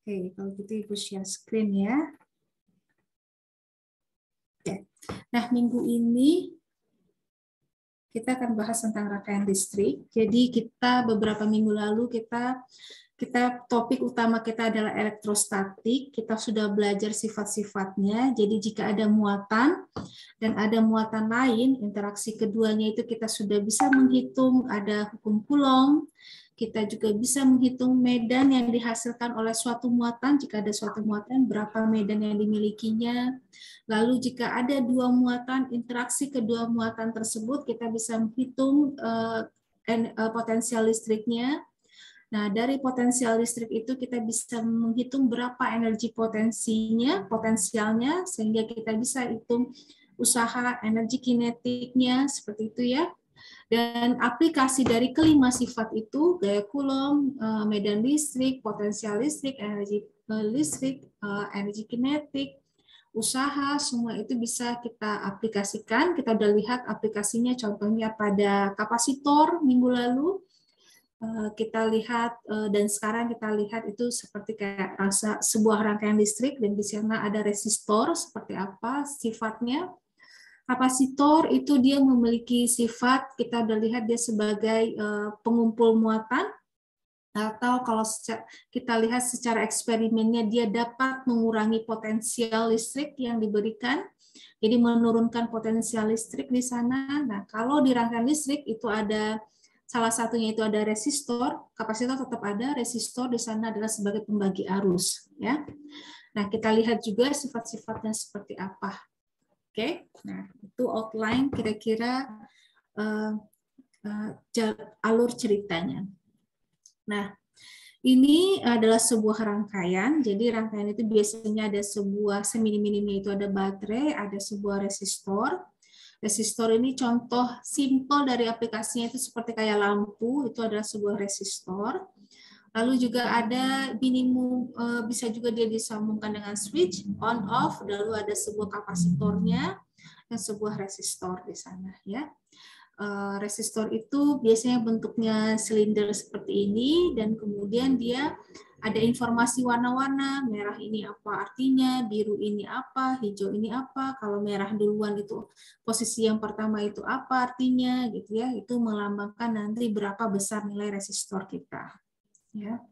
Oke, kalau gitu Ibu share screen ya. Oke. Nah, minggu ini kita akan bahas tentang rangkaian listrik. Jadi kita beberapa minggu lalu kita topik utama kita adalah elektrostatik. Kita sudah belajar sifat-sifatnya. Jadi jika ada muatan dan ada muatan lain, interaksi keduanya itu kita sudah bisa menghitung ada hukum Coulomb. Kita juga bisa menghitung medan yang dihasilkan oleh suatu muatan. Jika ada suatu muatan, berapa medan yang dimilikinya. Lalu jika ada dua muatan, interaksi kedua muatan tersebut, kita bisa menghitung potensial listriknya. Nah, dari potensial listrik itu kita bisa menghitung berapa energi potensialnya, sehingga kita bisa hitung usaha energi kinetiknya, seperti itu ya. Dan aplikasi dari kelima sifat itu, gaya Coulomb, medan listrik, potensial listrik, energi listrik, energi kinetik, usaha, semua itu bisa kita aplikasikan. Kita sudah lihat aplikasinya contohnya pada kapasitor minggu lalu. Kita lihat dan sekarang kita lihat itu seperti kayak sebuah rangkaian listrik dan di sana ada resistor seperti apa sifatnya. Kapasitor itu dia memiliki sifat, kita udah lihat dia sebagai pengumpul muatan, atau kalau kita lihat secara eksperimennya dia dapat mengurangi potensial listrik yang diberikan, jadi menurunkan potensial listrik di sana. Nah, kalau di rangkaian listrik itu ada salah satunya itu ada resistor, kapasitor tetap ada, resistor di sana adalah sebagai pembagi arus, ya. Nah, kita lihat juga sifat-sifatnya seperti apa. Oke, nah itu outline kira-kira alur ceritanya. Nah, ini adalah sebuah rangkaian. Jadi rangkaian itu biasanya ada sebuah seminim-minimnya itu ada baterai, ada sebuah resistor. Resistor ini contoh simple dari aplikasinya itu seperti kayak lampu, itu adalah sebuah resistor. Lalu juga ada minimum, bisa juga dia disambungkan dengan switch on off, lalu ada sebuah kapasitornya dan sebuah resistor di sana ya. Resistor itu biasanya bentuknya silinder seperti ini dan kemudian dia ada informasi warna-warna, merah ini apa artinya, biru ini apa, hijau ini apa, kalau merah duluan itu posisi yang pertama itu apa artinya gitu ya, itu melambangkan nanti berapa besar nilai resistor kita. Ya.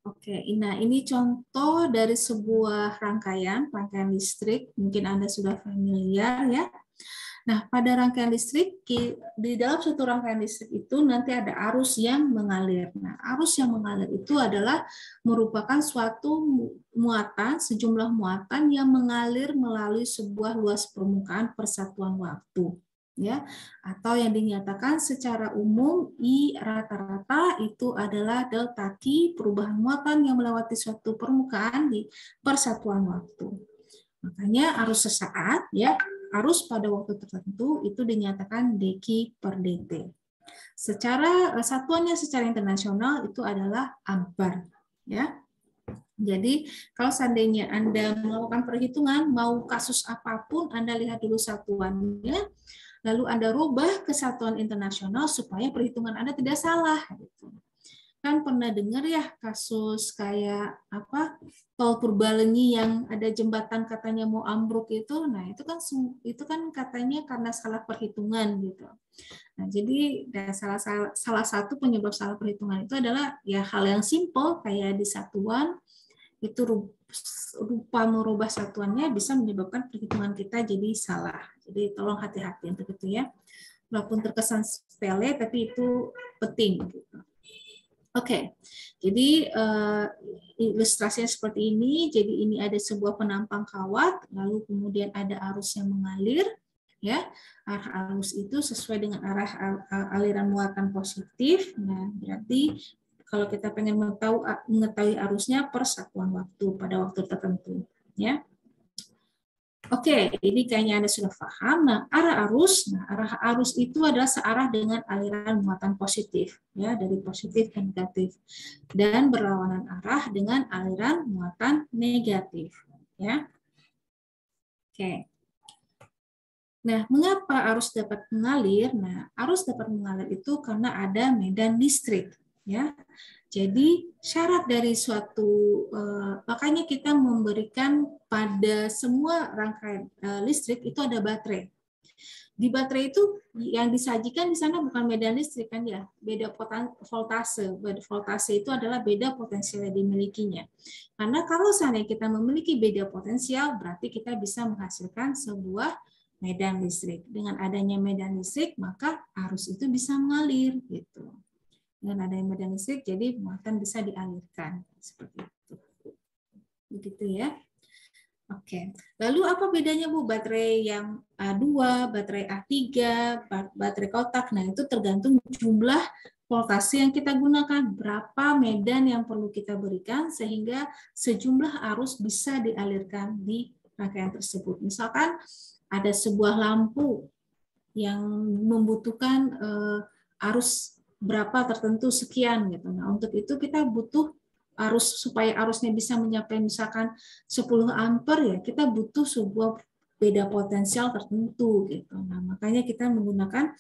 Oke, nah ini contoh dari sebuah rangkaian listrik, mungkin Anda sudah familiar ya. Nah, pada rangkaian listrik, di dalam satu rangkaian listrik itu nanti ada arus yang mengalir. Nah, arus yang mengalir itu adalah merupakan suatu muatan, sejumlah muatan yang mengalir melalui sebuah luas permukaan persatuan waktu. Ya, atau yang dinyatakan secara umum I rata-rata itu adalah delta T, perubahan muatan yang melewati suatu permukaan di persatuan waktu. Makanya arus sesaat ya, arus pada waktu tertentu itu dinyatakan dq per dt. Secara satuannya secara internasional itu adalah ampere ya. Jadi kalau seandainya Anda melakukan perhitungan mau kasus apapun Anda lihat dulu satuannya, lalu Anda rubah ke satuan internasional supaya perhitungan Anda tidak salah. Kan pernah dengar ya kasus kayak apa tol Purbalenyi yang ada jembatan katanya mau ambruk itu, nah itu kan katanya karena salah perhitungan gitu. Nah jadi salah satu penyebab salah perhitungan itu adalah ya hal yang simple kayak di satuan itu rupa merubah satuannya bisa menyebabkan perhitungan kita jadi salah. Jadi tolong hati-hati untuk itu ya. Walaupun terkesan sepele, tapi itu penting. Gitu. Oke, jadi ilustrasinya seperti ini. Jadi ini ada sebuah penampang kawat, lalu kemudian ada arus yang mengalir. Ya, arah arus itu sesuai dengan arah aliran muatan positif. Nah, berarti kalau kita pengen mengetahui arusnya per satuan waktu pada waktu tertentu, ya. Oke, ini kayaknya Anda sudah paham. Nah, arah arus itu adalah searah dengan aliran muatan positif, ya, dari positif ke negatif, dan berlawanan arah dengan aliran muatan negatif, ya. Oke. Nah, mengapa arus dapat mengalir? Nah, arus dapat mengalir itu karena ada medan listrik. ya. Jadi syarat dari suatu makanya kita memberikan pada semua rangkaian listrik itu ada baterai. Di baterai itu yang disajikan di sana bukan medan listrik kan ya, beda voltase. Voltase itu adalah beda potensial yang dimilikinya. Karena kalau seandainya kita memiliki beda potensial, berarti kita bisa menghasilkan sebuah medan listrik. Dengan adanya medan listrik, maka arus itu bisa mengalir gitu. Dengan adanya medan listrik, jadi muatan bisa dialirkan seperti itu. Begitu ya. Oke, lalu apa bedanya Bu baterai yang A2, baterai A3, baterai kotak? Nah itu tergantung jumlah voltase yang kita gunakan, berapa medan yang perlu kita berikan sehingga sejumlah arus bisa dialirkan di rangkaian tersebut. Misalkan ada sebuah lampu yang membutuhkan arus berapa tertentu sekian gitu. Nah untuk itu kita butuh arus supaya arusnya bisa mencapai misalkan 10 ampere ya kita butuh sebuah beda potensial tertentu gitu. Nah, makanya kita menggunakan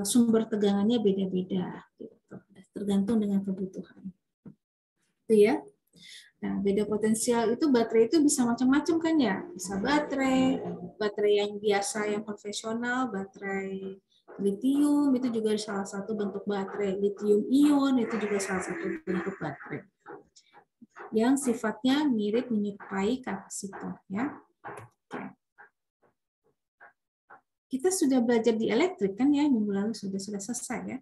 sumber tegangannya beda-beda gitu. Tergantung dengan kebutuhan. Itu ya. Nah, beda potensial itu baterai itu bisa macam-macam kan ya? Bisa baterai yang biasa yang konvensional, baterai litium itu juga salah satu bentuk baterai, litium ion itu juga salah satu bentuk baterai yang sifatnya mirip menyerupai kapasitor ya. Kita sudah belajar di elektrik kan ya, minggu lalu sudah selesai ya.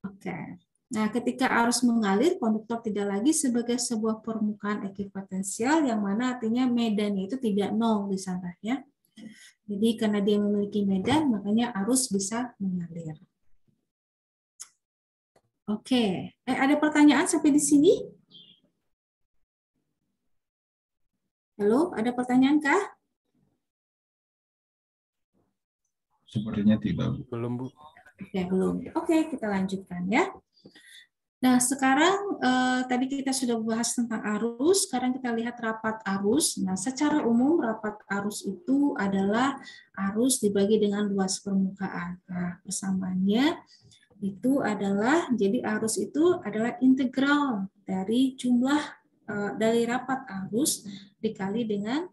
Oke. Nah, ketika arus mengalir, konduktor tidak lagi sebagai sebuah permukaan ekuipotensial yang mana artinya medannya itu tidak nol di sana ya. Jadi karena dia memiliki medan, makanya arus bisa mengalir. Oke, ada pertanyaan sampai di sini? Halo, ada pertanyaan kah? Sepertinya tidak. Belum, Bu. Oke, belum. Oke, kita lanjutkan ya. Nah, sekarang tadi kita sudah bahas tentang arus, sekarang kita lihat rapat arus. Nah, secara umum rapat arus itu adalah arus dibagi dengan luas permukaan. Nah, persamaannya itu adalah, jadi arus itu adalah integral dari jumlah dari rapat arus dikali dengan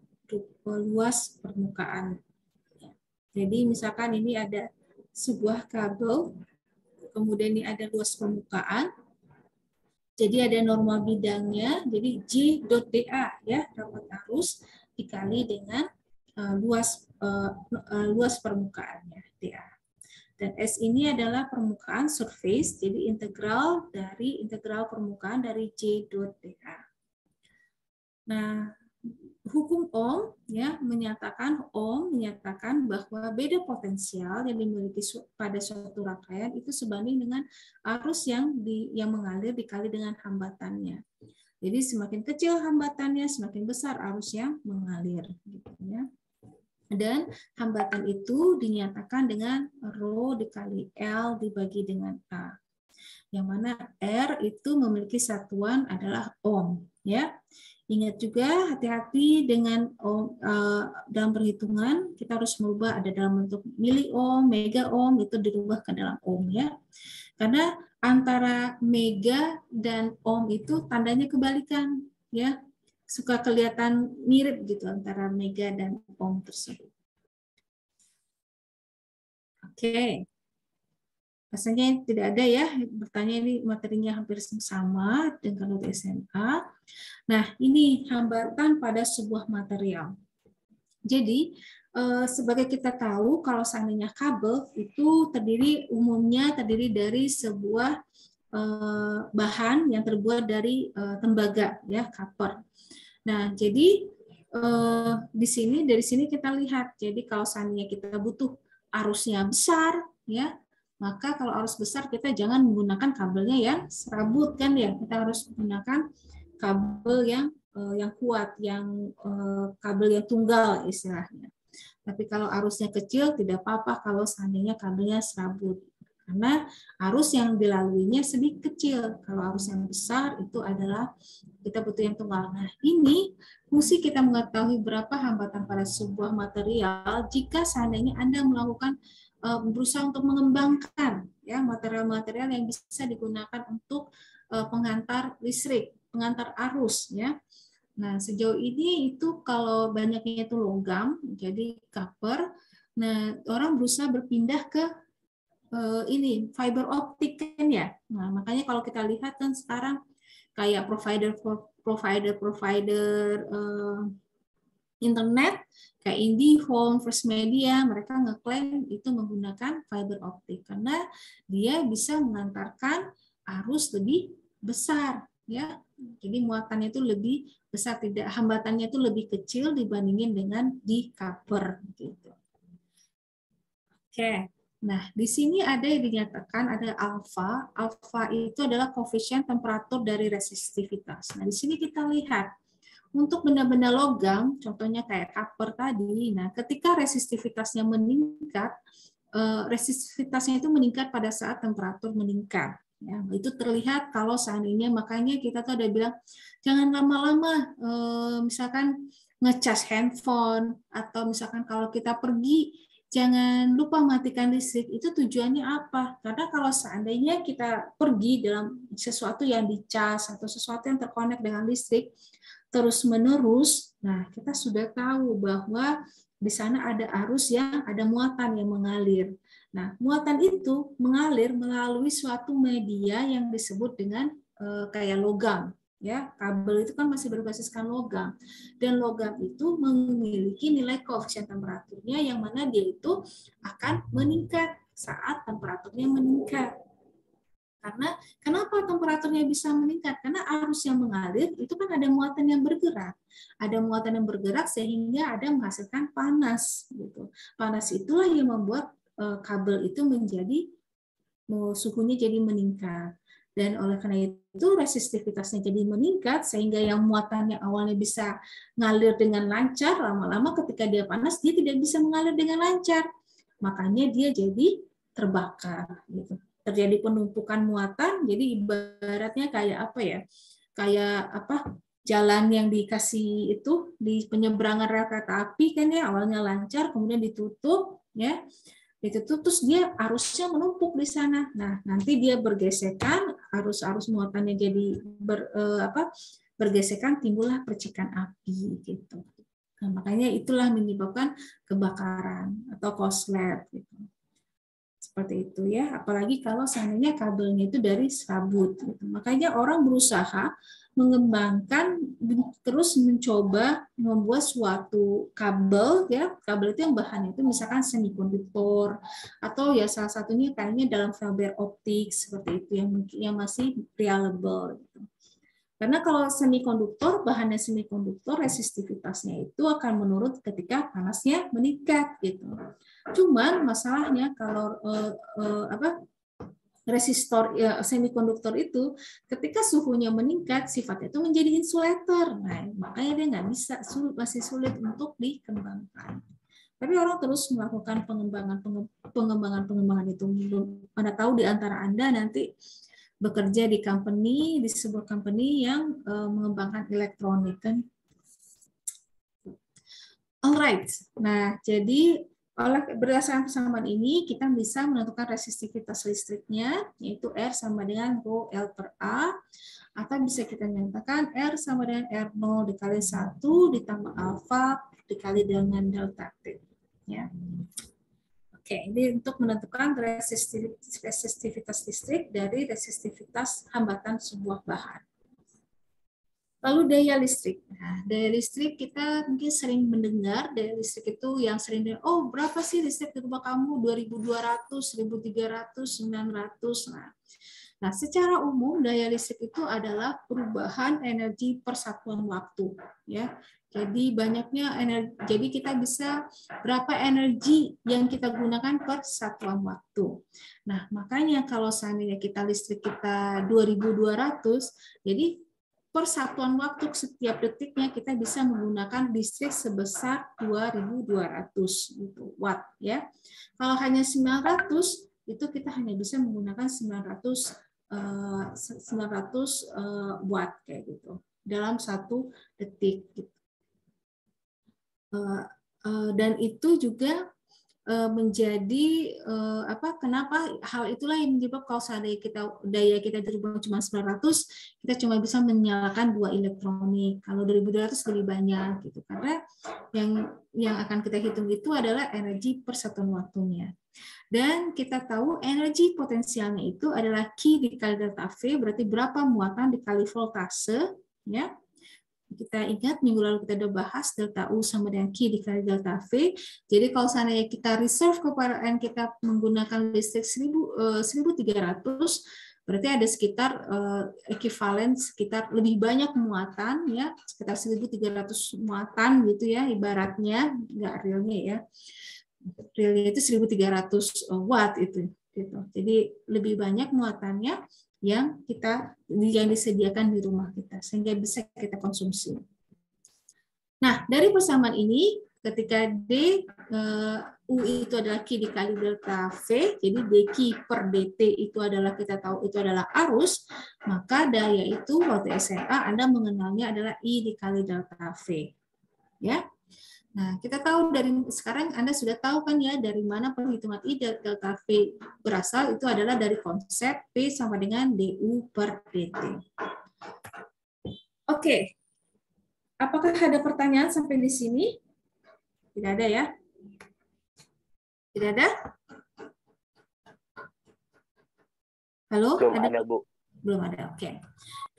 luas permukaan. Jadi misalkan ini ada sebuah kabel, kemudian ini ada luas permukaan. Jadi ada norma bidangnya, jadi J.dA ya, rapat arus dikali dengan luas permukaannya, dA. Dan S ini adalah permukaan surface, jadi integral dari integral permukaan dari J.dA. Nah, hukum Ohm ya menyatakan bahwa beda potensial yang dimiliki pada suatu rangkaian itu sebanding dengan arus yang mengalir dikali dengan hambatannya. Jadi semakin kecil hambatannya, semakin besar arus yang mengalir gitu ya. Dan hambatan itu dinyatakan dengan rho dikali L dibagi dengan A. Yang mana R itu memiliki satuan adalah ohm ya. Ingat juga hati-hati dengan dalam perhitungan kita harus merubah ada dalam bentuk mili ohm, mega ohm itu dirubah ke dalam ohm ya. Karena antara mega dan ohm itu tandanya kebalikan ya. Suka kelihatan mirip gitu antara mega dan ohm tersebut. Oke. Rasanya tidak ada ya, bertanya ini materinya hampir sama dengan dari SMA. Nah, ini hambatan pada sebuah material. Jadi, sebagai kita tahu, kalau seandainya kabel itu umumnya terdiri dari sebuah bahan yang terbuat dari tembaga, ya, copper. Nah, jadi dari sini kita lihat. Jadi, kalau seandainya kita butuh arusnya besar, ya, maka kalau arus besar kita jangan menggunakan kabelnya yang serabut kan ya, kita harus menggunakan kabel yang kuat, yang kabel yang tunggal istilahnya. Tapi kalau arusnya kecil tidak apa-apa kalau seandainya kabelnya serabut, karena arus yang dilaluinya sedikit kecil. Kalau arus yang besar itu adalah kita butuh yang tunggal. Nah, ini fungsi kita mengetahui berapa hambatan pada sebuah material jika seandainya Anda melakukan berusaha untuk mengembangkan ya material-material yang bisa digunakan untuk penghantar listrik, penghantar arus ya. Nah, sejauh ini itu kalau banyaknya itu logam, jadi copper. Nah, orang berusaha berpindah ke ini fiber optik kan ya. Nah, makanya kalau kita lihat kan sekarang kayak provider internet kayak IndiHome, First Media, mereka ngeklaim itu menggunakan fiber optik karena dia bisa mengantarkan arus lebih besar ya. Jadi muatannya itu lebih besar, tidak hambatannya itu lebih kecil dibandingin dengan di copper gitu. Oke. Nah, di sini ada yang dinyatakan ada alfa. Alfa itu adalah koefisien temperatur dari resistivitas. Nah, di sini kita lihat untuk benda-benda logam, contohnya kayak copper tadi, nah ketika resistivitasnya meningkat, resistivitasnya itu meningkat pada saat temperatur meningkat. Ya, itu terlihat kalau seandainya, makanya kita tuh ada bilang jangan lama-lama, misalkan ngecas handphone atau misalkan kalau kita pergi jangan lupa matikan listrik. Itu tujuannya apa? Karena kalau seandainya kita pergi dalam sesuatu yang dicas atau sesuatu yang terkonek dengan listrik terus-menerus, nah kita sudah tahu bahwa di sana ada arus yang ada muatan yang mengalir. Nah, muatan itu mengalir melalui suatu media yang disebut dengan kayak logam. Ya, kabel itu kan masih berbasiskan logam, dan logam itu memiliki nilai koefisien temperaturnya yang mana dia itu akan meningkat saat temperaturnya meningkat. Karena kenapa temperaturnya bisa meningkat? Karena arus yang mengalir itu kan ada muatan yang bergerak. Ada muatan yang bergerak sehingga ada menghasilkan panas gitu. Panas itulah yang membuat kabel itu menjadi suhunya jadi meningkat. Dan oleh karena itu resistivitasnya jadi meningkat sehingga yang muatannya awalnya bisa ngalir dengan lancar, lama-lama ketika dia panas dia tidak bisa mengalir dengan lancar. Makanya dia jadi terbakar gitu. Terjadi penumpukan muatan, jadi ibaratnya kayak apa ya? Kayak apa? Jalan yang dikasih itu di penyeberangan rel kereta api kan ya, awalnya lancar kemudian ditutup ya. Ditutup terus dia arusnya menumpuk di sana. Nah, nanti dia bergesekan, arus-arus muatannya jadi bergesekan, timbullah percikan api gitu. Nah, makanya itulah menyebabkan kebakaran atau korslet gitu. Seperti itu ya, apalagi kalau seandainya kabelnya itu dari serabut. Gitu. Makanya orang berusaha mengembangkan, terus mencoba membuat suatu kabel, ya kabel itu yang bahannya itu misalkan semikonduktor atau ya salah satunya kayaknya dalam fiber optik seperti itu yang masih reliable. Gitu. Karena kalau semikonduktor, bahannya semikonduktor, resistivitasnya itu akan menurun ketika panasnya meningkat gitu. Cuman masalahnya kalau resistor ya, semikonduktor itu ketika suhunya meningkat sifatnya itu menjadi insulator. Nah, makanya dia nggak bisa, masih sulit untuk dikembangkan. Tapi orang terus melakukan pengembangan itu. Anda tahu di antara Anda nanti bekerja di sebuah company yang mengembangkan elektronik kan. Alright. Nah, jadi berdasarkan persamaan ini kita bisa menentukan resistivitas listriknya, yaitu R sama dengan Rho L per A, atau bisa kita nyatakan R sama dengan R0 dikali 1 ditambah alfa dikali dengan delta T. Ya. Oke, ini untuk menentukan resistivitas listrik dari resistivitas hambatan sebuah bahan. Lalu daya listrik. Nah, daya listrik kita mungkin sering mendengar, daya listrik itu yang sering dengar, oh berapa sih listrik di rumah kamu? 2.200, 1.300, 900. Nah, secara umum daya listrik itu adalah perubahan energi per satuan waktu. Ya, jadi banyaknya energi, jadi kita bisa berapa energi yang kita gunakan per satuan waktu. Nah, makanya kalau seandainya listrik kita 2.200, jadi per satuan waktu setiap detiknya kita bisa menggunakan listrik sebesar 2.200 watt ya. Kalau hanya 900 itu kita hanya bisa menggunakan 900 watt kayak gitu dalam 1 detik gitu. Dan itu juga menjadi kenapa hal itulah yang menyebabkan kalau seandainya daya kita di rumah cuma 900, kita cuma bisa menyalakan 2 elektronik. Kalau 2200 lebih banyak gitu. Karena yang akan kita hitung itu adalah energi per satuan waktunya. Dan kita tahu energi potensialnya itu adalah Q dikali delta V, berarti berapa muatan dikali voltase, ya. Kita ingat minggu lalu kita sudah bahas delta U sama dengan Q dikali delta V. Jadi kalau seandainya kita reserve keparaan kita menggunakan listrik 1300, berarti ada sekitar ekivalen sekitar lebih banyak muatan, ya, sekitar 1300 muatan gitu ya, ibaratnya, nggak realnya ya. Realnya itu 1300 watt itu gitu. Jadi lebih banyak muatannya yang disediakan di rumah kita sehingga bisa kita konsumsi. Nah, dari persamaan ini ketika U itu adalah Q dikali delta V, jadi dQ per dt itu adalah kita tahu itu adalah arus, maka daya itu waktu SMA Anda mengenalnya adalah I dikali delta V. Ya. Nah, kita tahu dari sekarang Anda sudah tahu kan ya dari mana perhitungan I delta V berasal, itu adalah dari konsep P sama dengan DU per dt. Oke. Apakah ada pertanyaan sampai di sini? Tidak ada ya? Tidak ada? Halo? Belum ada, Bu. Belum ada, oke.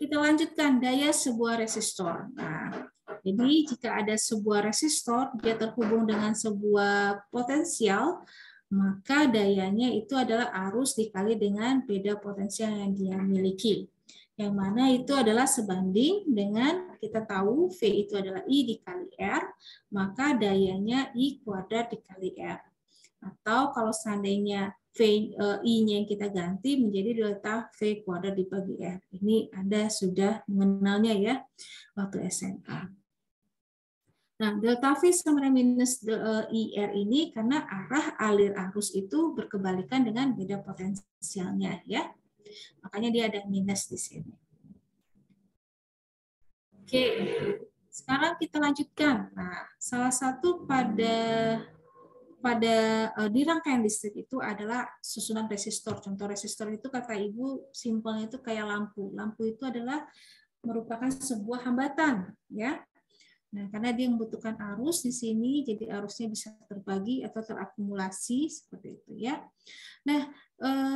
Kita lanjutkan daya sebuah resistor. Nah, jadi jika ada sebuah resistor, dia terhubung dengan sebuah potensial, maka dayanya itu adalah arus dikali dengan beda potensial yang dia miliki. Yang mana itu adalah sebanding dengan, kita tahu V itu adalah I dikali R, maka dayanya I kuadrat dikali R. Atau kalau seandainya I-nya yang kita ganti menjadi delta V kuadrat dibagi R. Ini Anda sudah mengenalnya ya waktu SMA. Nah, delta V sama dengan minus IR ini karena arah alir arus itu berkebalikan dengan beda potensialnya ya. Makanya dia ada minus di sini. Oke, sekarang kita lanjutkan. Nah, salah satu di rangkaian listrik itu adalah susunan resistor. Contoh resistor itu kata Ibu simpelnya itu kayak lampu. Lampu itu adalah merupakan sebuah hambatan, ya. Nah, karena dia membutuhkan arus di sini, jadi arusnya bisa terbagi atau terakumulasi seperti itu, ya. Nah,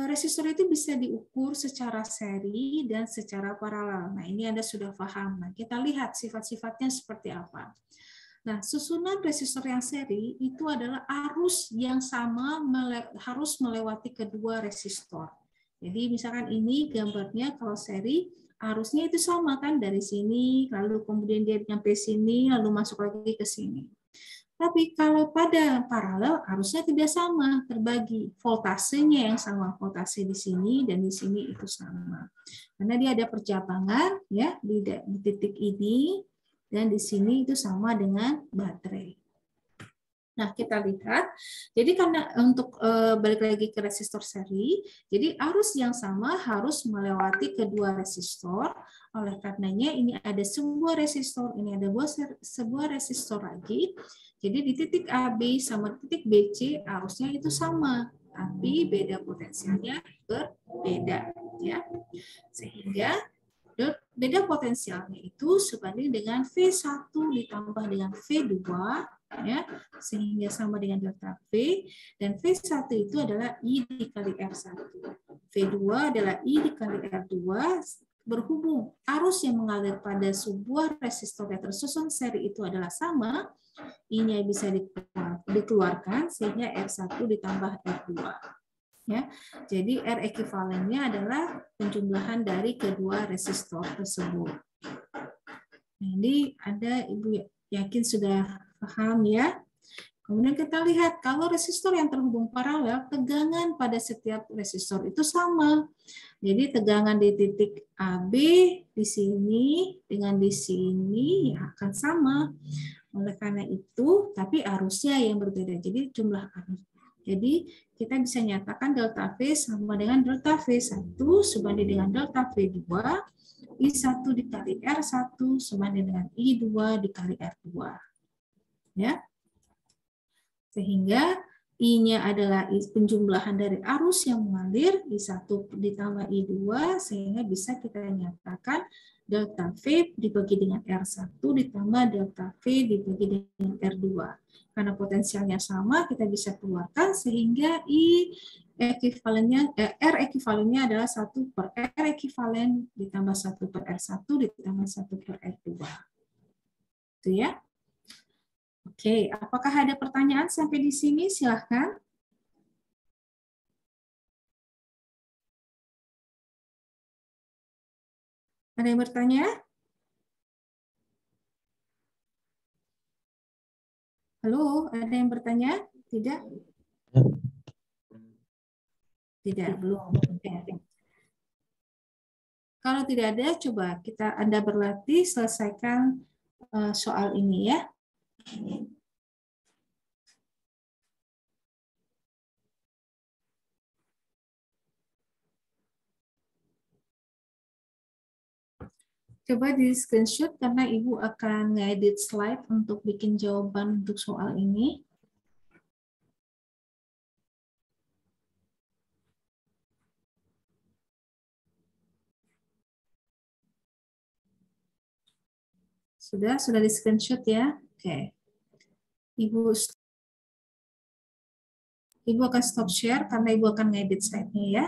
resistor itu bisa diukur secara seri dan secara paralel. Nah, ini Anda sudah paham. Nah, kita lihat sifat-sifatnya seperti apa. Nah, susunan resistor yang seri itu adalah arus yang sama harus melewati kedua resistor. Jadi misalkan ini gambarnya kalau seri, arusnya itu sama kan dari sini, lalu kemudian dia nyampe sini, lalu masuk lagi ke sini. Tapi kalau pada paralel, arusnya tidak sama, terbagi. Voltasenya yang sama, voltase di sini dan di sini itu sama. Karena dia ada percabangan ya di titik ini, dan di sini itu sama dengan baterai. Nah, kita lihat. Jadi karena untuk balik lagi ke resistor seri, jadi arus yang sama harus melewati kedua resistor. Oleh karenanya ini ada sebuah resistor, ini ada sebuah resistor lagi. Jadi di titik AB sama titik BC arusnya itu sama, tapi beda potensialnya berbeda, ya. Sehingga beda potensialnya itu sebanding dengan V1 ditambah dengan V2, ya, sehingga sama dengan delta V, dan V1 itu adalah I dikali R1. V2 adalah I dikali R2, berhubung arus yang mengalir pada sebuah resistor yang tersusun seri itu adalah sama, I-nya bisa dikeluarkan, sehingga R1 ditambah R2. Ya, jadi R ekivalennya adalah penjumlahan dari kedua resistor tersebut. Nah, ini ada Ibu yakin sudah paham ya. Kemudian kita lihat kalau resistor yang terhubung paralel, tegangan pada setiap resistor itu sama. Jadi tegangan di titik AB di sini dengan di sini ya akan sama. Oleh karena itu, tapi arusnya yang berbeda. Jadi jumlah arus. Jadi kita bisa nyatakan delta V sama dengan delta V1 sebanding dengan delta V2, I1 dikali R1 sebanding dengan I2 dikali R2. Ya. Sehingga I-nya adalah penjumlahan dari arus yang mengalir, I1 ditambah I2, sehingga bisa kita nyatakan delta V dibagi dengan R1 ditambah delta V dibagi dengan R2. Karena potensialnya sama, kita bisa keluarkan sehingga R ekivalennya adalah 1 per R ekivalen ditambah 1 per R1 ditambah 1 per R2. Itu ya. Oke, apakah ada pertanyaan sampai di sini? Silahkan. Ada yang bertanya? Halo, ada yang bertanya? Tidak? Tidak, belum. Oke. Kalau tidak ada, coba Anda berlatih selesaikan soal ini ya. Coba di screenshot karena Ibu akan ngedit slide untuk bikin jawaban untuk soal ini. Sudah di screenshot ya. Oke. Ibu akan stop share karena Ibu akan ngedit slide-nya ya.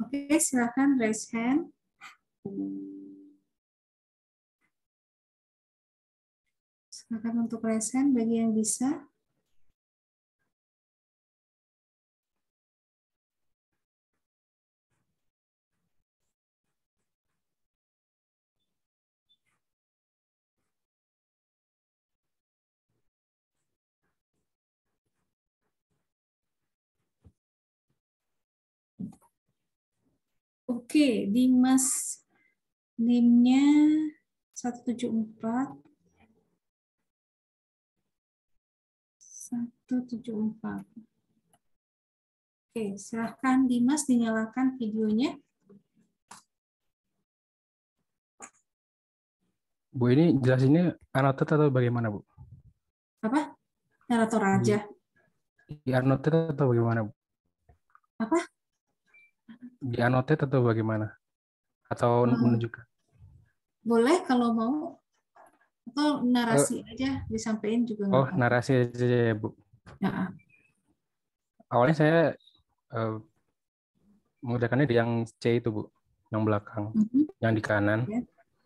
Oke, silakan raise hand. Silakan untuk raise hand bagi yang bisa. Oke, Dimas. NIM-nya 174. 174. Oke, silahkan Dimas dinyalakan videonya. Bu, ini jelasinnya annotate atau bagaimana, Bu? Apa? Narator aja. Di annotate atau bagaimana, Bu? Apa? Di annotate atau bagaimana? Atau menunjukkan? Boleh kalau mau. Atau narasi aja disampaikan juga nggak Oh, apa-apa. narasi aja ya, Bu. Ya. Awalnya saya mengerjakannya di yang C itu, Bu. Yang belakang. Yang di kanan.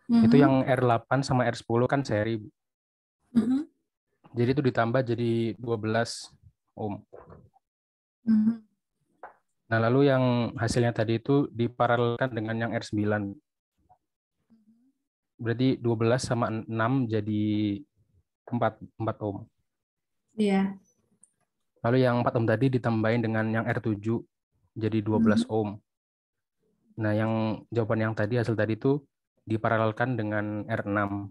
Itu yang R8 sama R10 kan seri, Bu. Jadi itu ditambah jadi 12 ohm. Nah, lalu yang hasilnya tadi itu diparalelkan dengan yang R9. Berarti 12 sama 6 jadi 4 ohm. Iya. Lalu yang 4 ohm tadi ditambahin dengan yang R7 jadi 12 ohm. Nah, yang jawaban yang tadi, hasil tadi itu diparalelkan dengan R6.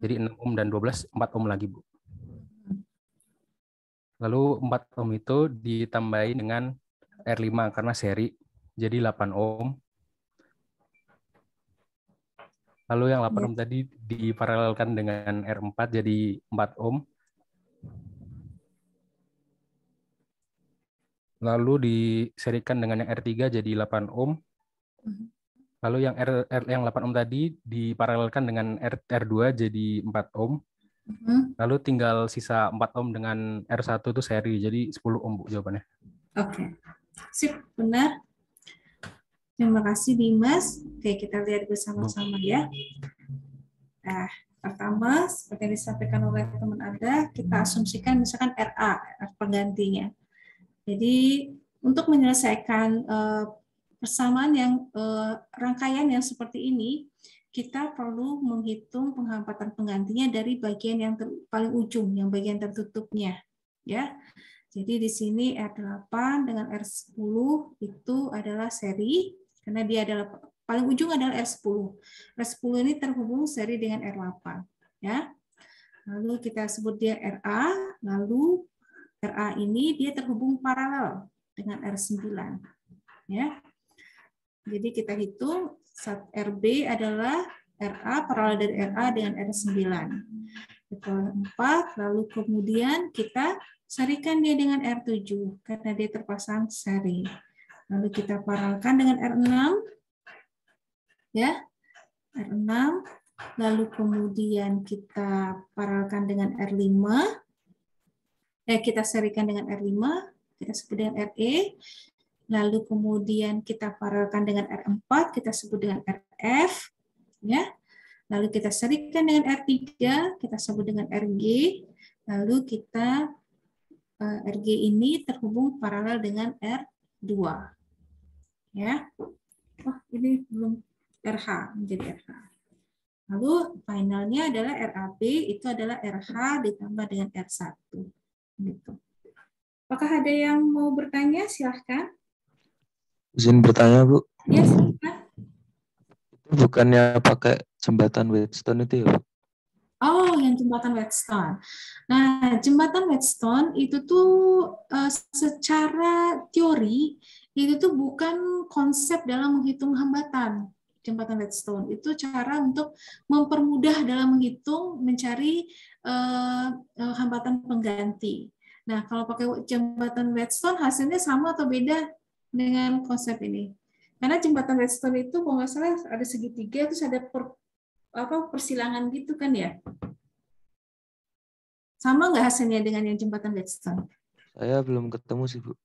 Jadi 6 ohm dan 12, 4 ohm lagi, Bu. Lalu 4 ohm itu ditambahin dengan R5 karena seri, jadi 8 ohm. Lalu yang 8 ohm tadi diparalelkan dengan R4 jadi 4 ohm. Lalu diserikan dengan yang R3 jadi 8 ohm. Lalu yang yang 8 ohm tadi diparalelkan dengan R2 jadi 4 ohm. Lalu tinggal sisa 4 ohm dengan R1 itu seri, jadi 10 ohm, Bu, jawabannya. Oke. Sip, benar. Terima kasih Dimas. Oke, kita lihat bersama-sama ya. Nah, pertama, seperti yang disampaikan oleh teman Anda, kita asumsikan misalkan RA, penggantinya. Jadi, untuk menyelesaikan persamaan yang rangkaian yang seperti ini, kita perlu menghitung penghambatan penggantinya dari bagian yang paling ujung, yang bagian tertutupnya. Ya. Jadi di sini R8 dengan R10 itu adalah seri, karena dia adalah paling ujung adalah R10. R10 ini terhubung seri dengan R8. Ya. Lalu kita sebut dia RA, lalu RA ini dia terhubung paralel dengan R9. Ya. Jadi kita hitung RB adalah RA paralel dari RA dengan R9. Kita 4, lalu kemudian kita sarikan dia dengan R7 karena dia terpasang seri. Lalu kita paralelkan dengan R6. Ya. R6, lalu kemudian kita paralelkan dengan R5. Kita serikan dengan R5, kita sebut dengan RE. Lalu kemudian kita paralelkan dengan R4, kita sebut dengan RF. Ya. Lalu kita serikan dengan R3, kita sebut dengan RG. Lalu kita RG ini terhubung paralel dengan R2. Ya. Oh, ini belum RH, menjadi RH. Lalu finalnya adalah RAB, itu adalah RH ditambah dengan R1. Gitu. Apakah ada yang mau bertanya? Silahkan. Izin bertanya, Bu. Ya, silahkan. Itu bukannya pakai jembatan Wheatstone itu ya, Bu? Oh, yang jembatan Wheatstone. Nah, jembatan Wheatstone itu tuh secara teori itu tuh bukan konsep dalam menghitung hambatan. Jembatan Wheatstone itu cara untuk mempermudah dalam menghitung, mencari hambatan pengganti. Nah, kalau pakai jembatan Wheatstone hasilnya sama atau beda dengan konsep ini? Karena jembatan Wheatstone itu kalau nggak salah ada segitiga, terus ada persilangan gitu kan ya? Sama nggak hasilnya dengan yang jembatan Wheatstone? Saya belum ketemu sih, Bu.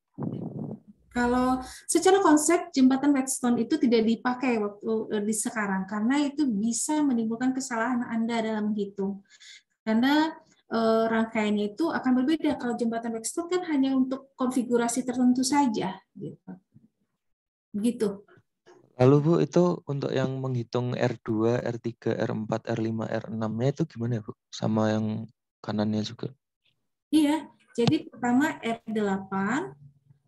Kalau secara konsep jembatan Whetstone itu tidak dipakai waktu di sekarang karena itu bisa menimbulkan kesalahan Anda dalam menghitung. Karena rangkaiannya itu akan berbeda. Kalau jembatan Whetstone kan hanya untuk konfigurasi tertentu saja, gitu. Begitu. Lalu Bu, itu untuk yang menghitung R2, R3, R4, R5, R6-nya itu gimana ya Bu? Sama yang kanannya juga? Iya, jadi pertama R8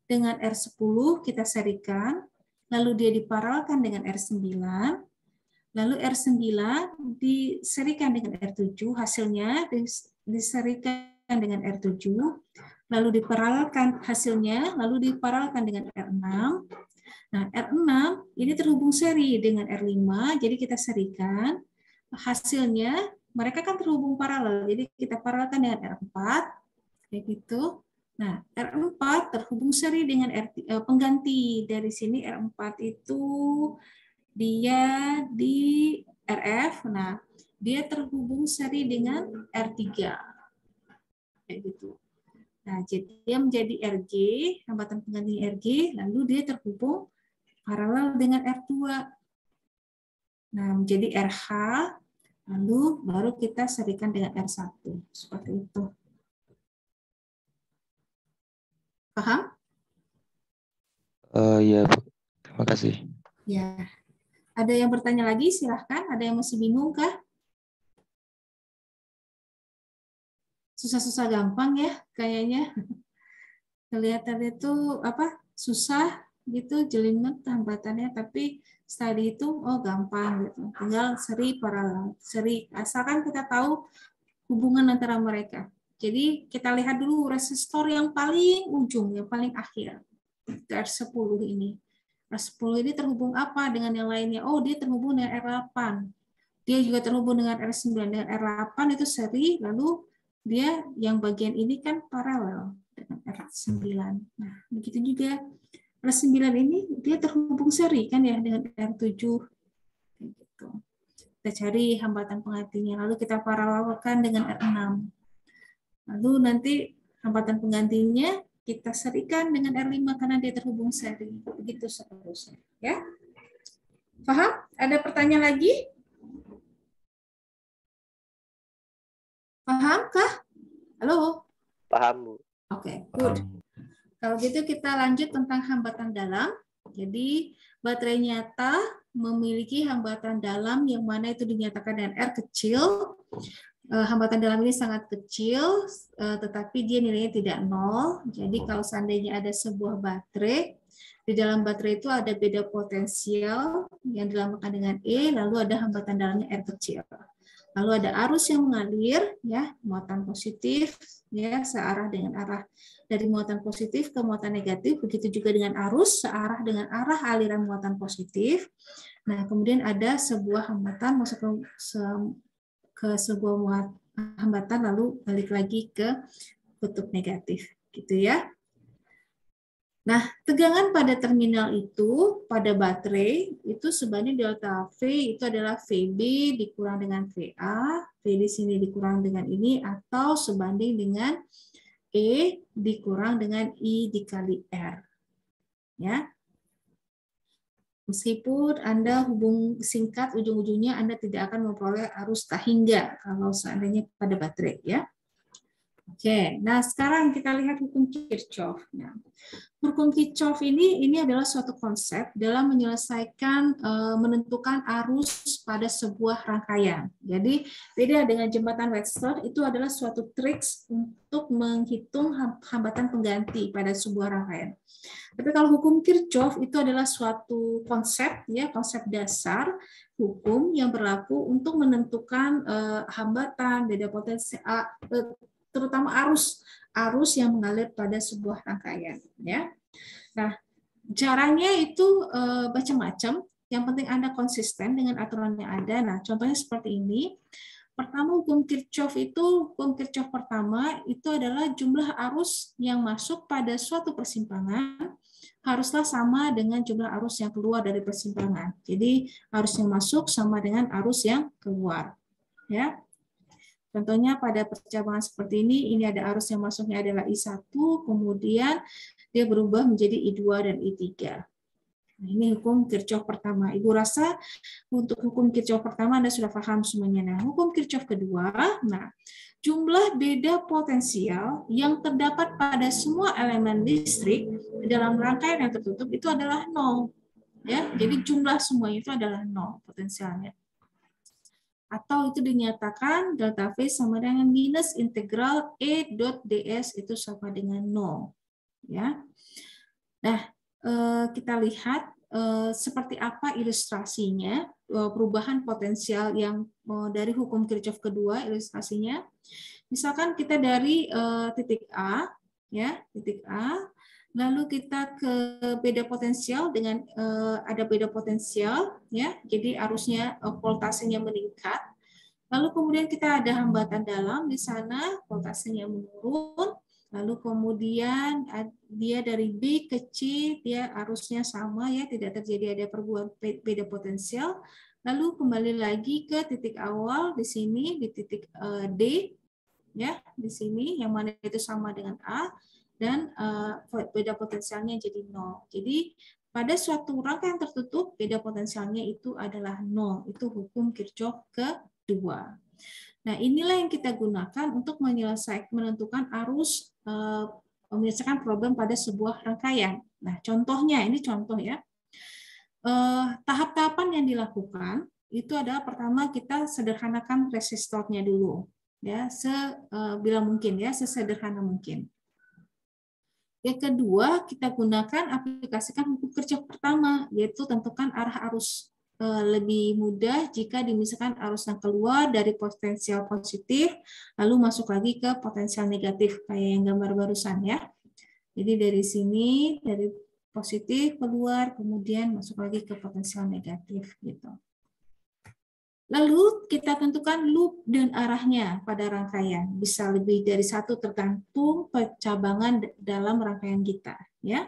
dengan R10 kita serikan, lalu dia diparalelkan dengan R9, lalu R9 diserikan dengan R7, hasilnya diserikan dengan R7, lalu diparalelkan hasilnya, lalu diparalelkan dengan R6. Nah, R6 ini terhubung seri dengan R5, jadi kita serikan, hasilnya mereka kan terhubung paralel, jadi kita paralelkan dengan R4, kayak gitu. Nah, R4 terhubung seri dengan pengganti. Dari sini R4 itu dia di RF. Nah, dia terhubung seri dengan R3. Kayak gitu. Nah, jadi dia menjadi RG, hambatan pengganti RG, lalu dia terhubung paralel dengan R2. Nah, menjadi RH, lalu baru kita serikan dengan R1. Seperti itu. Paham? Ya, Bu. Terima kasih. Ya. Ada yang bertanya lagi? Silahkan. Ada yang masih bingung kah? Susah-susah gampang ya kayaknya. Kelihatan itu apa? Susah gitu, jelimet hambatannya, tapi setelah dihitung oh gampang gitu. Tinggal seri paralel, seri asalkan kita tahu hubungan antara mereka. Jadi kita lihat dulu resistor yang paling ujung, yang paling akhir. R10 ini. R10 ini terhubung apa dengan yang lainnya? Oh, dia terhubung dengan R8. Dia juga terhubung dengan R9. Dengan R8 itu seri, lalu dia yang bagian ini kan paralel dengan R9. Nah, begitu juga R9 ini dia terhubung seri kan ya dengan R7. Gitu. Kita cari hambatan penggantinya, lalu kita paralelkan dengan R6. Lalu nanti hambatan penggantinya kita serikan dengan R5 karena dia terhubung seri. Begitu seterusnya. Ya. Paham? Ada pertanyaan lagi? Paham kah? Halo? Paham, Bu. Oke, good. Kalau gitu kita lanjut tentang hambatan dalam. Jadi baterai nyata memiliki hambatan dalam yang mana itu dinyatakan dengan R kecil. Hambatan dalam ini sangat kecil, tetapi dia nilainya tidak nol. Jadi kalau seandainya ada sebuah baterai, di dalam baterai itu ada beda potensial yang dilambangkan dengan E, lalu ada hambatan dalamnya R kecil. Lalu ada arus yang mengalir, ya, muatan positif, ya, searah dengan arah dari muatan positif ke muatan negatif. Begitu juga dengan arus searah dengan arah aliran muatan positif. Nah, kemudian ada sebuah hambatan masuk ke sebuah hambatan lalu balik lagi ke kutub negatif, gitu ya. Nah, tegangan pada terminal itu pada baterai itu sebanding delta V itu adalah VB dikurang dengan VA, V di sini dikurang dengan ini atau sebanding dengan E dikurang dengan I dikali R. Ya. Meskipun Anda hubung singkat ujung-ujungnya Anda tidak akan memperoleh arus tak hingga kalau seandainya pada baterai ya. Oke, nah sekarang kita lihat hukum Kirchhoff. Nah, hukum Kirchhoff ini adalah suatu konsep dalam menyelesaikan menentukan arus pada sebuah rangkaian. Jadi beda dengan jembatan Whetstone, itu adalah suatu trik untuk menghitung hambatan pengganti pada sebuah rangkaian. Tapi kalau hukum Kirchhoff itu adalah suatu konsep, ya, konsep dasar hukum yang berlaku untuk menentukan hambatan, beda potensi, terutama arus yang mengalir pada sebuah rangkaian. Ya, nah caranya itu macam-macam. Yang penting Anda konsisten dengan aturan yang ada. Nah, contohnya seperti ini. Pertama, hukum Kirchhoff pertama itu adalah jumlah arus yang masuk pada suatu persimpangan haruslah sama dengan jumlah arus yang keluar dari persimpangan. Jadi arus yang masuk sama dengan arus yang keluar. Ya. Contohnya pada percabangan seperti ini ada arus yang masuknya adalah I1, kemudian dia berubah menjadi I2 dan I3. Nah, ini hukum Kirchhoff pertama. Ibu rasa untuk hukum Kirchhoff pertama Anda sudah paham semuanya. Nah, hukum Kirchhoff kedua, nah, jumlah beda potensial yang terdapat pada semua elemen listrik dalam rangkaian yang tertutup itu adalah 0. Ya, jadi jumlah semuanya itu adalah 0 potensialnya. Atau itu dinyatakan delta V sama dengan minus integral E dot ds itu sama dengan 0. Ya. Nah, kita lihat seperti apa ilustrasinya perubahan potensial yang dari hukum Kirchhoff kedua ilustrasinya. Misalkan kita dari titik A, ya titik A, lalu kita ke beda potensial dengan ada beda potensial, ya jadi arusnya voltasenya meningkat. Lalu kemudian kita ada hambatan dalam di sana, voltasenya menurun. Lalu kemudian dia dari B ke C, dia arusnya sama ya, tidak terjadi ada perubahan beda potensial. Lalu kembali lagi ke titik awal di sini di titik D, ya di sini yang mana itu sama dengan A dan beda potensialnya jadi 0. Jadi pada suatu rangkaian tertutup beda potensialnya itu adalah 0. Itu hukum Kirchhoff kedua. Nah, inilah yang kita gunakan untuk menentukan arus, menyelesaikan problem pada sebuah rangkaian. Nah, contohnya, ini contoh ya. Tahap-tahapan yang dilakukan itu adalah pertama kita sederhanakan resistornya dulu, ya, bila mungkin ya, sesederhana mungkin. Yang kedua, kita gunakan aplikasikan hukum Kirchhoff pertama, yaitu tentukan arah arus. Lebih mudah jika misalkan arus yang keluar dari potensial positif lalu masuk lagi ke potensial negatif kayak yang gambar barusan ya. Jadi dari sini dari positif keluar kemudian masuk lagi ke potensial negatif gitu. Lalu kita tentukan loop dan arahnya pada rangkaian. Bisa lebih dari satu tergantung percabangan dalam rangkaian kita ya.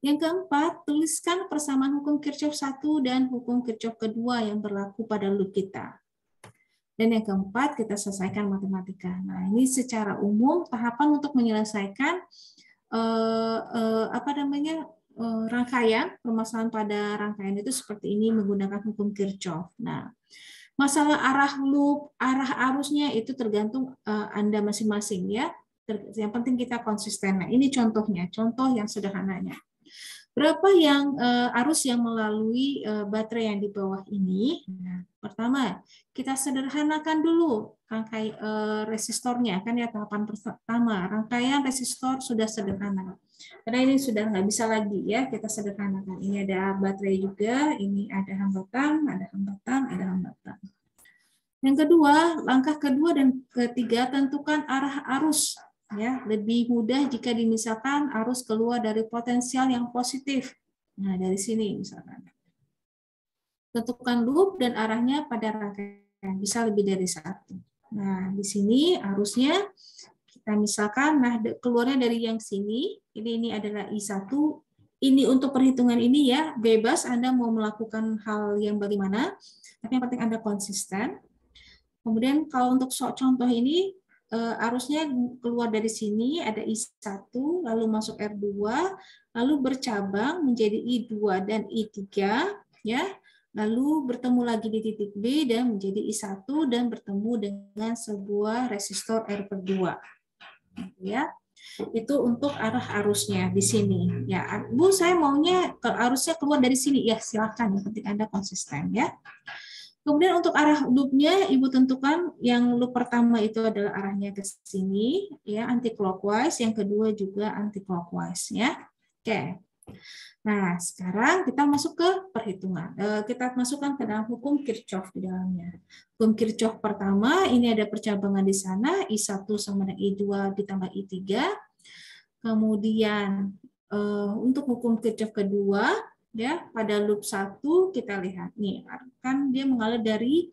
Yang keempat, tuliskan persamaan hukum Kirchhoff 1 dan hukum Kirchhoff kedua yang berlaku pada loop kita. Dan yang keempat, kita selesaikan matematika. Nah, ini secara umum tahapan untuk menyelesaikan rangkaian, permasalahan pada rangkaian itu seperti ini menggunakan hukum Kirchhoff. Nah, masalah arah loop, arah arusnya itu tergantung Anda masing-masing ya. Yang penting kita konsisten. Nah, ini contohnya, contoh yang sederhananya. Berapa yang arus yang melalui baterai yang di bawah ini? Nah, pertama, kita sederhanakan dulu rangkai resistornya, kan ya tahapan pertama. Rangkaian resistor sudah sederhana. Karena ini sudah nggak bisa lagi ya kita sederhanakan. Ini ada baterai juga, ini ada hambatan, ada hambatan, ada hambatan. Yang kedua, langkah kedua dan ketiga tentukan arah arus. Ya, lebih mudah jika misalkan arus keluar dari potensial yang positif. Nah, dari sini misalkan. Tentukan loop dan arahnya pada rangkaian, bisa lebih dari satu. Nah, di sini arusnya kita misalkan, nah keluarnya dari yang sini, ini adalah I1. Ini untuk perhitungan ini ya, bebas Anda mau melakukan hal yang bagaimana, tapi yang penting Anda konsisten. Kemudian kalau untuk contoh ini, arusnya keluar dari sini ada I1 lalu masuk R2 lalu bercabang menjadi I2 dan I3 ya lalu bertemu lagi di titik B dan menjadi I1 dan bertemu dengan sebuah resistor R2 ya itu untuk arah arusnya di sini ya Bu saya maunya arusnya keluar dari sini ya silakan yang penting Anda konsisten ya. Kemudian untuk arah loopnya, Ibu tentukan yang loop pertama itu adalah arahnya ke sini, ya anti clockwise. Yang kedua juga anti clockwise, ya. Oke. Nah, sekarang kita masuk ke perhitungan. Kita masukkan ke dalam hukum Kirchhoff di dalamnya. Hukum Kirchhoff pertama, ini ada percabangan di sana, I1 sama dengan I2 ditambah I3. Kemudian untuk hukum Kirchhoff kedua, ya pada loop 1 kita lihat nih kan dia mengalir dari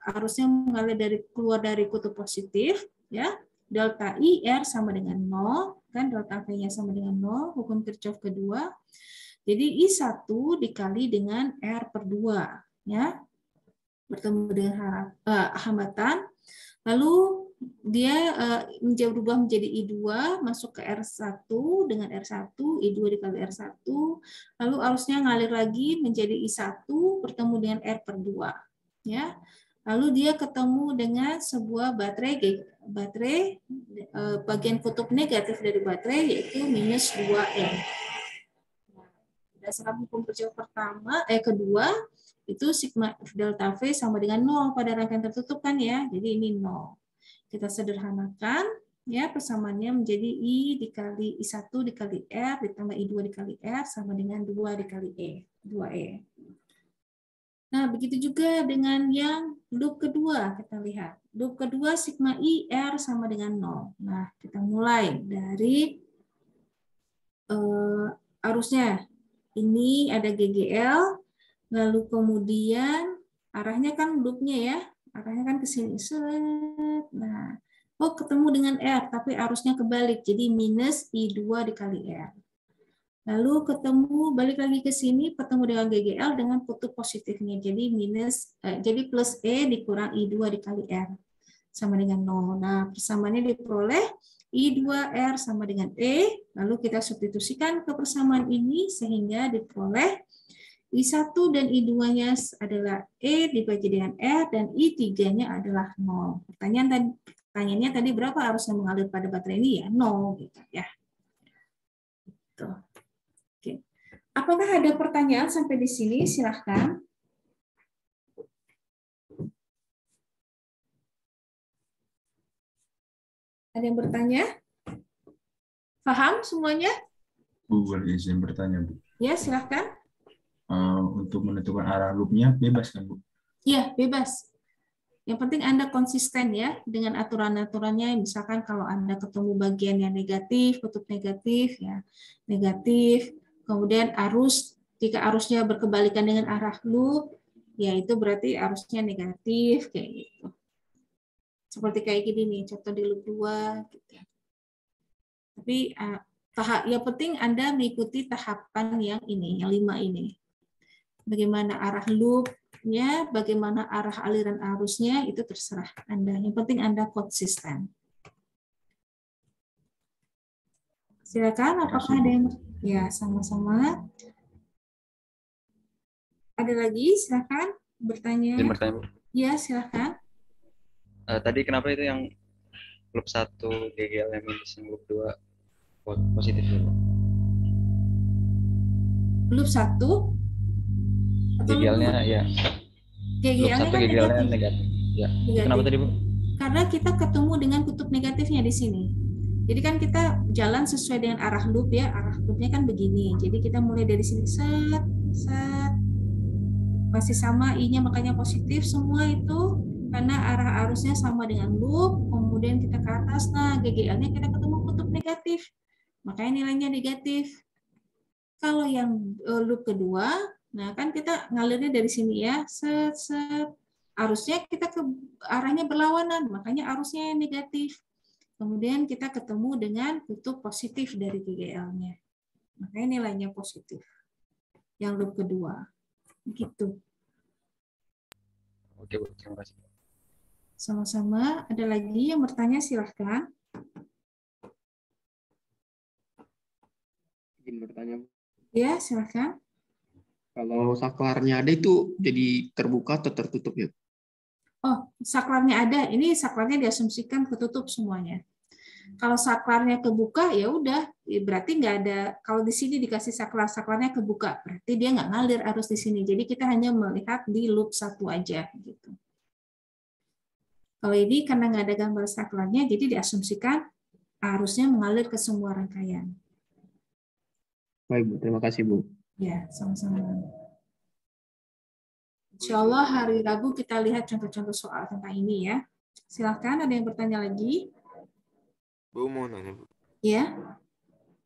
arusnya mengalir dari keluar dari kutub positif ya delta IR sama dengan 0 kan delta V-nya sama dengan 0 hukum Kirchhoff kedua jadi I1 dikali dengan R/2 ya bertemu dengan hambatan, lalu dia berubah menjadi I2, masuk ke R1 dengan R1, I2 dikali R1, lalu arusnya ngalir lagi menjadi I1, bertemu dengan R/2. Ya. Lalu dia ketemu dengan sebuah baterai bagian kutub negatif dari baterai yaitu minus 2N. Berdasarkan hukum Kirchhoff kedua, itu sigma delta V sama dengan 0 pada rangkaian tertutup kan ya. Jadi ini 0. Kita sederhanakan ya, persamaannya menjadi I dikali I1 dikali R ditambah I2 dikali R sama dengan 2 dikali E, 2E. Nah, begitu juga dengan yang loop kedua, kita lihat. Loop kedua sigma I R sama dengan 0. Nah, kita mulai dari arusnya. Ini ada GGL, lalu kemudian arahnya kan loopnya ya, arahnya kan ke sini. Nah, ketemu dengan R, tapi arusnya kebalik, jadi minus I2 dikali R. Lalu ketemu, balik lagi ke sini, ketemu dengan GGL dengan kutub positifnya, jadi jadi plus E dikurang I2 dikali R, sama dengan 0. Nah, persamaannya diperoleh I2R sama dengan E, lalu kita substitusikan ke persamaan ini sehingga diperoleh I1 dan I2-nya adalah E dibagi dengan R dan I3-nya adalah 0. Pertanyaannya tadi berapa arusnya mengalir pada baterai ini ya? 0 gitu ya. Gitu. Oke. Apakah ada pertanyaan sampai di sini? Silahkan. Ada yang bertanya? Paham semuanya? Bu, boleh izin bertanya, Bu? Ya, silahkan. Untuk menentukan arah loopnya bebas kan, Bu? Iya, bebas. Yang penting Anda konsisten ya dengan aturan-aturannya. Misalkan kalau Anda ketemu bagian yang negatif, kutub negatif, ya negatif. Kemudian arus, jika arusnya berkebalikan dengan arah loop, ya itu berarti arusnya negatif, kayak gitu. Seperti kayak gini nih, contoh di loop 2. Gitu. Tapi yang penting Anda mengikuti tahapan yang ini, yang 5 ini. Bagaimana arah loopnya, bagaimana arah aliran arusnya, itu terserah Anda. Yang penting Anda konsisten. Silakan, apakah ada yang... Ya, sama-sama. Ada lagi, silakan bertanya. Ya, silakan. Tadi kenapa itu yang loop 1 GGL yang minus, yang loop 2 positif dulu? Loop 1 GGL-nya ya. GGL-nya kan negatif. Ya. Kenapa tadi, Bu? Karena kita ketemu dengan kutub negatifnya di sini. Jadi kan kita jalan sesuai dengan arah loop ya. Arah loopnya kan begini. Jadi kita mulai dari sini set. Masih sama I-nya makanya positif semua itu. Karena arah arusnya sama dengan loop, kemudian kita ke atas, nah GGL-nya kita ketemu kutub negatif, makanya nilainya negatif. Kalau yang loop kedua, nah kan kita ngalirnya dari sini ya, arusnya kita ke arahnya berlawanan, makanya arusnya negatif. Kemudian kita ketemu dengan kutub positif dari GGL-nya, makanya nilainya positif. Yang loop kedua, gitu. Oke, Bu, terima kasih. Sama-sama. Ada lagi yang bertanya, silahkan. Izin bertanya. Ya, silahkan. Kalau saklarnya ada itu jadi terbuka atau tertutup ya? Oh, saklarnya ada. Ini saklarnya diasumsikan ketutup semuanya. Kalau saklarnya kebuka, ya udah. Berarti nggak ada. Kalau di sini dikasih saklarnya kebuka, berarti dia nggak ngalir arus di sini. Jadi kita hanya melihat di loop 1 aja, gitu. Kalau ini karena nggak ada gambar saklarnya, jadi diasumsikan arusnya mengalir ke semua rangkaian. Baik, Bu. Terima kasih, Bu. Ya, sama-sama. Insya Allah hari Rabu kita lihat contoh-contoh soal tentang ini ya. Silakan, ada yang bertanya lagi? Bu, mau nanya, Bu. Ya.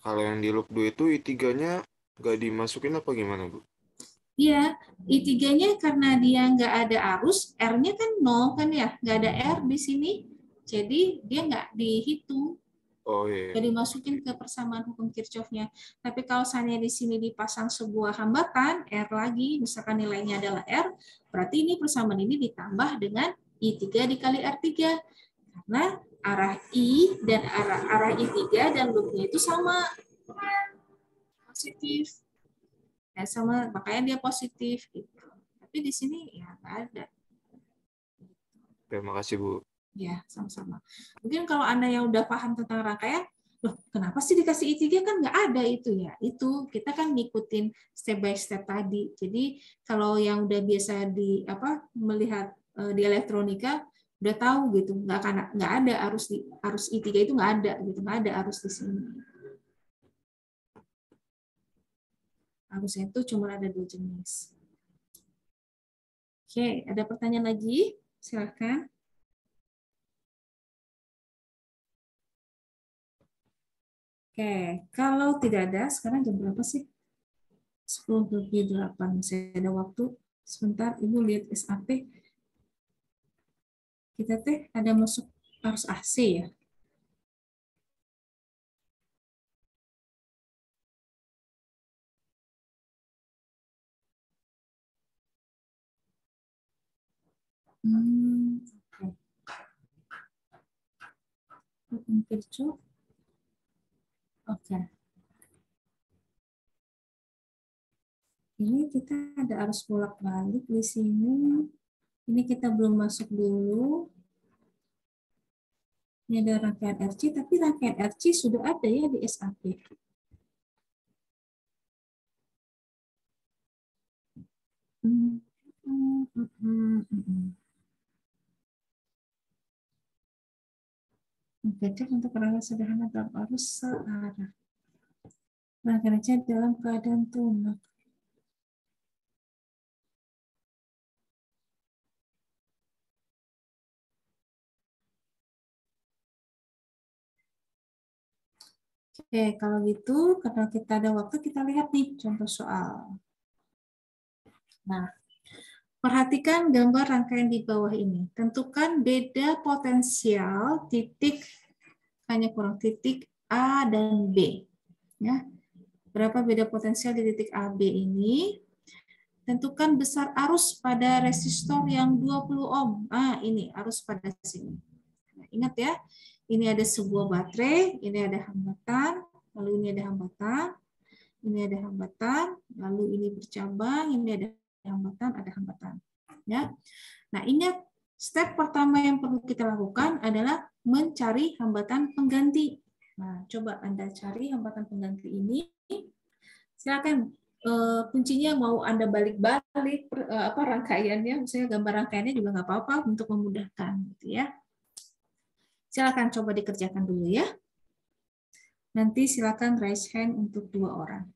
Kalau yang di loop 2 itu I3-nya nggak dimasukin apa gimana, Bu? Iya, I3-nya karena dia nggak ada arus, R-nya kan 0 kan ya, nggak ada R di sini, jadi dia nggak dihitung. Oh iya. Jadi masukin ke persamaan hukum Kirchhoff-nya. Tapi kalau misalnya di sini dipasang sebuah hambatan, R lagi, misalkan nilainya adalah R, berarti ini persamaan ini ditambah dengan I3 dikali R3. Karena arah I dan arah I3 dan loopnya itu sama. Positif. Ya, sama, makanya dia positif. Gitu. Tapi di sini ya nggak ada. Terima kasih, Bu. Ya, sama-sama. Mungkin kalau Anda yang udah paham tentang rangkaian, loh, kenapa sih dikasih I3 kan nggak ada itu ya? Itu kita kan ngikutin step by step tadi. Jadi kalau yang udah biasa melihat di elektronika udah tahu gitu, nggak ada arus I3 itu nggak ada gitu, nggak ada arus di sini. Arusnya itu cuma ada 2 jenis. Oke, ada pertanyaan lagi? Silakan. Oke, kalau tidak ada, sekarang jam berapa sih? 10:08. Masih ada waktu. Sebentar, Ibu lihat SAP. Kita ada masuk arus AC ya. Oke. Hukum Kirchhoff. Oke. Ini kita ada arus bolak-balik di sini. Ini kita belum masuk dulu. Ini ada rangkaian RC, tapi rangkaian RC sudah ada ya di SAP. Oke, cek untuk rangkaian sederhana dalam arus searah. Rangkaian RC dalam keadaan tunak. Oke, kalau gitu, karena kita ada waktu, kita lihat nih contoh soal. Nah, perhatikan gambar rangkaian di bawah ini. Tentukan beda potensial titik, hanya kurang titik A dan B. Ya. Berapa beda potensial di titik A, B ini? Tentukan besar arus pada resistor yang 20 ohm. Ini arus pada sini. Nah, ingat ya, ini ada sebuah baterai, ini ada hambatan, lalu ini ada hambatan, ini ada hambatan, lalu ini bercabang, ini ada hambatan. Ya. Nah, ingat, step pertama yang perlu kita lakukan adalah mencari hambatan pengganti. Nah, coba Anda cari hambatan pengganti ini. Silakan kuncinya mau Anda balik-balik rangkaiannya, misalnya gambar rangkaiannya juga nggak apa-apa untuk memudahkan, gitu ya. Silakan coba dikerjakan dulu ya. Nanti silakan raise hand untuk 2 orang.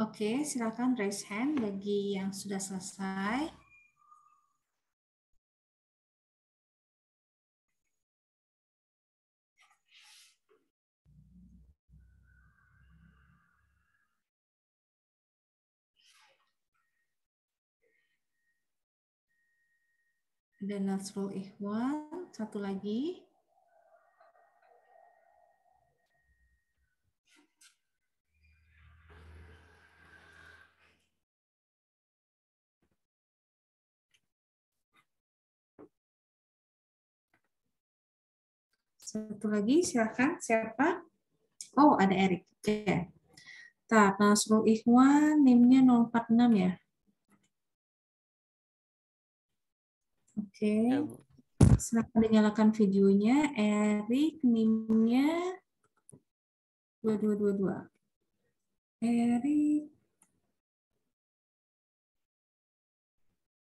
Oke, silakan raise hand bagi yang sudah selesai. Ada Nasrul Ikhwan, satu lagi. Satu lagi, silakan. Siapa? Oh, ada Erik. Oke. Tak, Nasrul Ikhwan, NIM-nya 046 ya? Oke. Ya, Bu. Silakan dinyalakan videonya. Erik, NIM-nya 2222. Erik.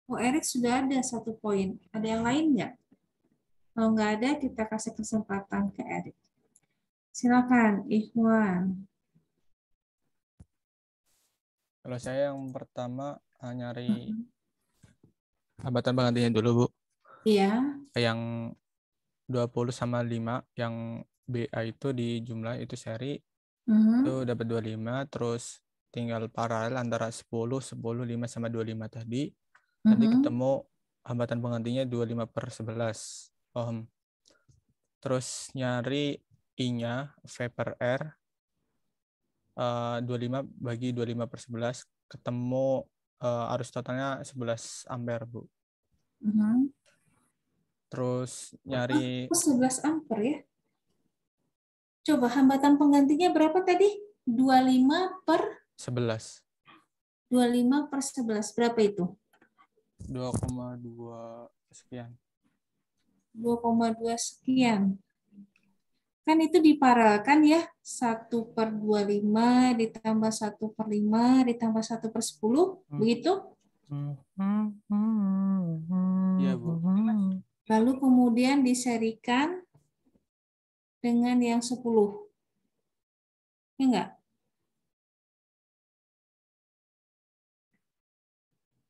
Oh, Erik sudah ada 1 poin. Ada yang lain nggak? Kalau nggak ada, kita kasih kesempatan ke Erik. Silakan, Ikhwan. Kalau saya yang pertama nyari hambatan penggantinya dulu, Bu. Iya. Yang 20 sama 5, yang BA itu di jumlah itu seri, itu dapat 25, terus tinggal paralel antara 10, 10, 5 sama 25 tadi. Nanti ketemu hambatan penggantinya 25/11 ohm. Terus nyari I-nya, V per R, 25 bagi 25/11, ketemu arus totalnya 11 ampere, Bu. Terus nyari 11 ampere ya? Coba hambatan penggantinya berapa tadi? 11. 25/11. Berapa itu? 2,2 sekian. 2,2 sekian. Kan itu diparalelkan ya. 1/25 ditambah 1/5 ditambah 1/10. Begitu? Iya, Bu. Lalu kemudian diserikan dengan yang 10. Ya enggak?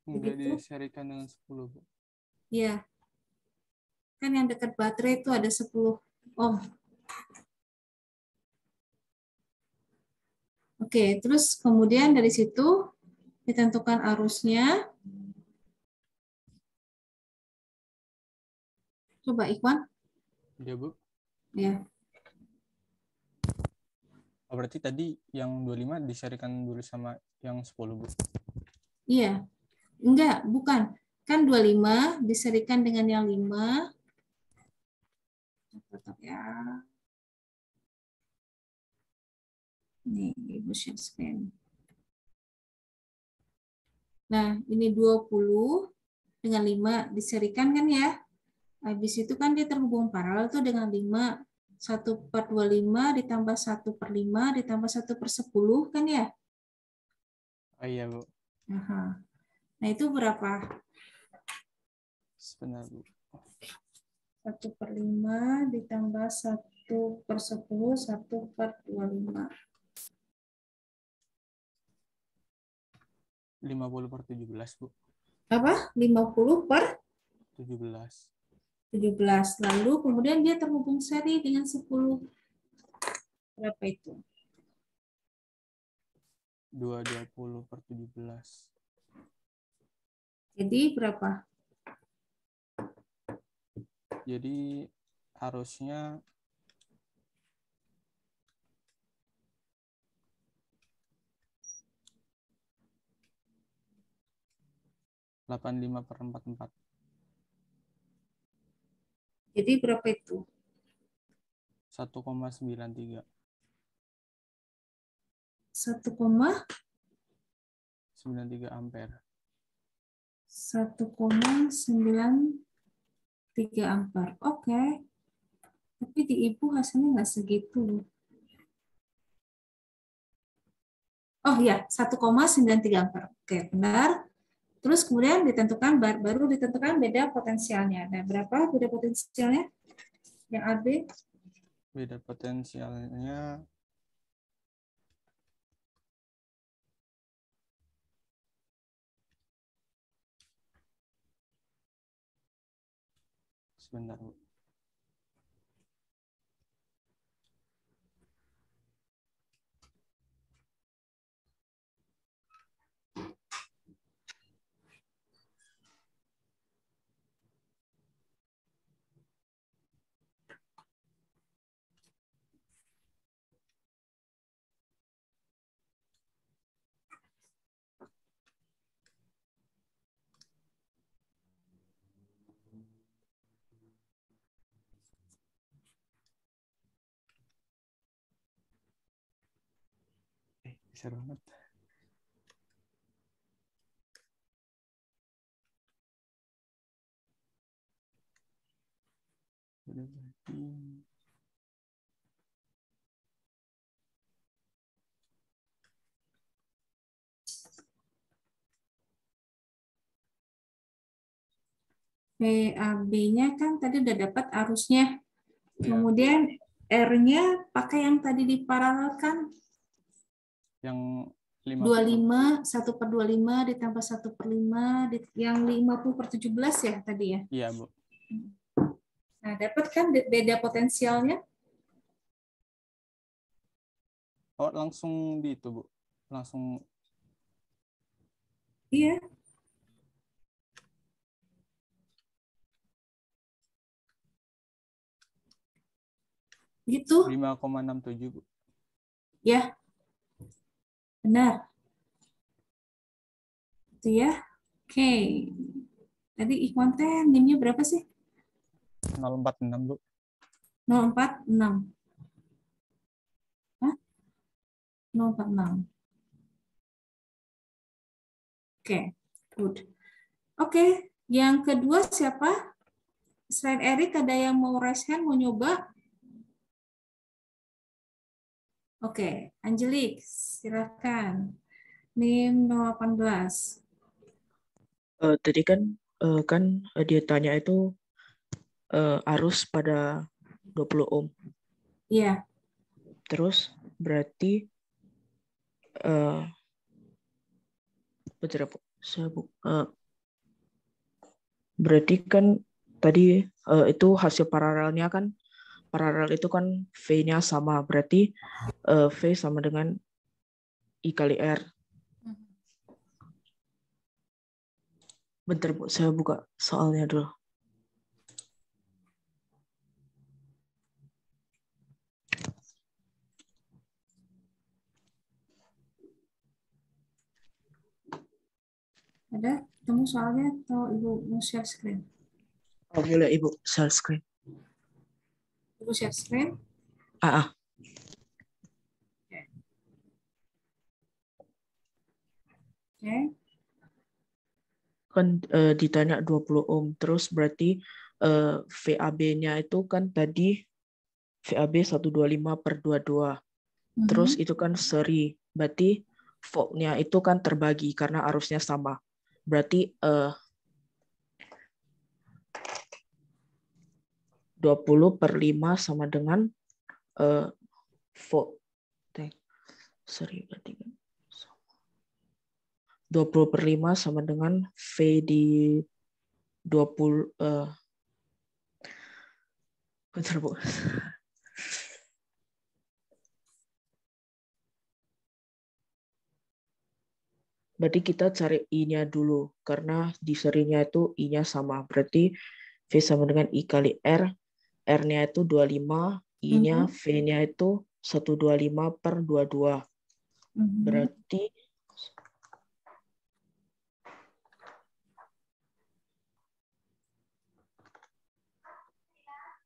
Enggak Begitu? diserikan dengan 10, Bu. Iya. Kan yang dekat baterai itu ada 10 ohm. Oke, terus kemudian dari situ ditentukan arusnya. Coba Ikhwan. Iya, Bu. Ya. Oh, berarti tadi yang 25 diserikan dulu sama yang 10, Bu. Iya. Enggak, bukan. Kan 25 diserikan dengan yang 5. Tetap ya. Nih, Ibu share screen. Nah, ini 20 dengan 5 diserikan kan ya. Habis itu kan dia terhubung paralel tuh dengan 5. 1/25 ditambah 1/5 ditambah 1/10 kan ya? Oh iya, Bu. Aha. Nah, itu berapa? Sebentar, Bu. 1/5 ditambah 1/10, 1/25. 50/17, Bu. Apa? 50/17. 17. Lalu kemudian dia terhubung seri dengan 10. Berapa itu? 220/17. Jadi berapa? Jadi harusnya 85/44. Jadi berapa itu? 1,93. 1,93 ampere. 1,93 ampere. Oke. Tapi di Ibu hasilnya nggak segitu. Oh ya, 1,93 ampere. Oke, benar. Terus kemudian ditentukan, baru ditentukan beda potensialnya. Nah, berapa beda potensialnya? Yang AB? Beda potensialnya Sebentar, Bu. Besar banget. Udah berarti VAB-nya kan tadi udah dapat arusnya. ya, Kemudian R-nya pakai yang tadi diparalelkan. yang 5 25, 1/25 ditambah 1/5, yang 50/17 ya tadi ya. Iya, Bu. Nah, dapat kan beda potensialnya? Oh, langsung di itu, Bu. Langsung Iya. Gitu. 5,67, Bu. Ya. Benar. Itu ya. Oke. Tadi Ikhwan teh NIM-nya berapa sih? 046, Bu. 046. Hah? 046. Oke, good. Oke, yang kedua siapa? Selain Erik, ada yang mau raise hand, mau nyoba? Oke, Angelik, silakan. NIM 018. Tadi kan dia tanya itu arus pada 20 ohm. Iya. Terus berarti berarti kan tadi itu hasil paralelnya kan, paralel itu kan V-nya sama, berarti V sama dengan I kali R. Bentar Bu, saya buka soalnya dulu. Ada? Ketemu soalnya atau Ibu mau share screen? Oh, boleh Ibu, share screen. Ibu share screen? Oke. Kan ditanya 20 ohm, terus berarti VAB-nya itu kan tadi VAB 125/22. Terus itu kan seri, berarti voltnya itu kan terbagi karena arusnya sama. Berarti 20/5 sama dengan volt. Seri berarti kan 20/5 sama dengan V di 20 bentar Bu. Berarti kita cari I-nya dulu karena di serinya itu I-nya sama. Berarti V sama dengan I kali R. R-nya itu 25, I-nya V-nya itu 125/22.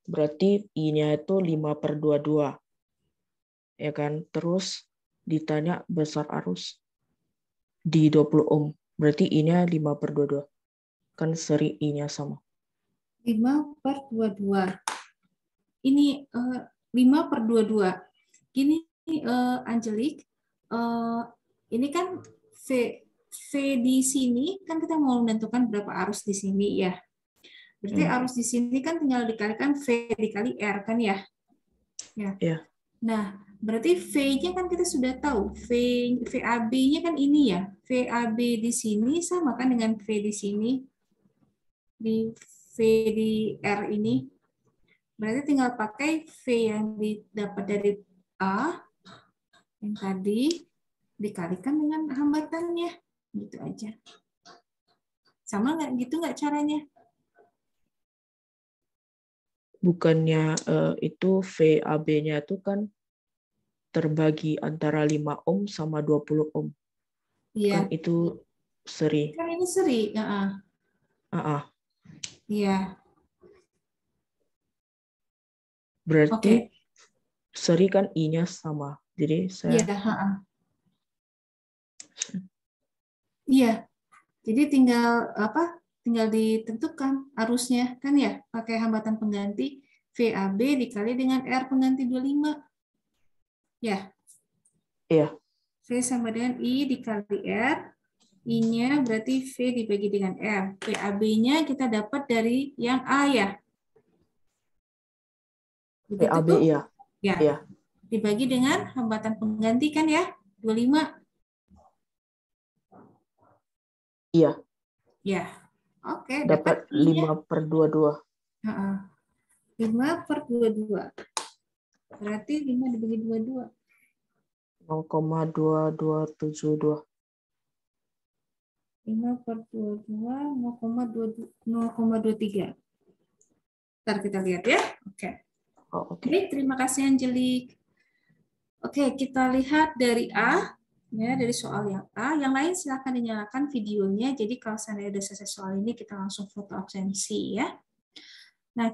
Berarti I-nya itu 5/22. Ya kan? Terus ditanya besar arus di 20 ohm. Berarti I-nya 5/22. Kan seri I-nya sama. 5/22. Ini 5/22. Gini, Angelik, ini kan V di sini kan kita mau menentukan berapa arus di sini ya. Berarti arus di sini kan tinggal dikalikan V dikali R kan ya? Ya. Nah, berarti V-nya kan kita sudah tahu. VAB-nya kan ini ya. VAB di sini sama kan dengan V di sini. Di V di R ini. Berarti tinggal pakai V yang didapat dari A yang tadi dikalikan dengan hambatannya. Gitu aja. Sama nggak gitu nggak caranya? Bukannya itu VAB-nya itu kan terbagi antara 5 ohm sama 20 ohm. Iya. Kan itu seri. Kan ini seri. Iya. Berarti seri kan I-nya sama. Jadi saya Iya. Jadi tinggal apa? Tinggal ditentukan arusnya kan ya, pakai hambatan pengganti VAB dikali dengan R pengganti 25. Ya. Iya. V sama dengan I dikali R. I-nya berarti V dibagi dengan R. VAB-nya kita dapat dari yang A ya. Begitu VAB tuh? iya. Ya. Iya. Dibagi dengan hambatan pengganti kan ya, 25. Iya. Ya. Oke, Dapat 5/22. 5/22. Berarti 5 dibagi 22. 0,2272. 5/22, 0,23. Ntar kita lihat ya. Oke. Oke, terima kasih Angelik. Oke, kita lihat dari A. Ya, dari soal yang A. Yang lain silakan dinyalakan videonya. Jadi kalau seandainya udah selesai soal ini, kita langsung foto absensi ya. Nah,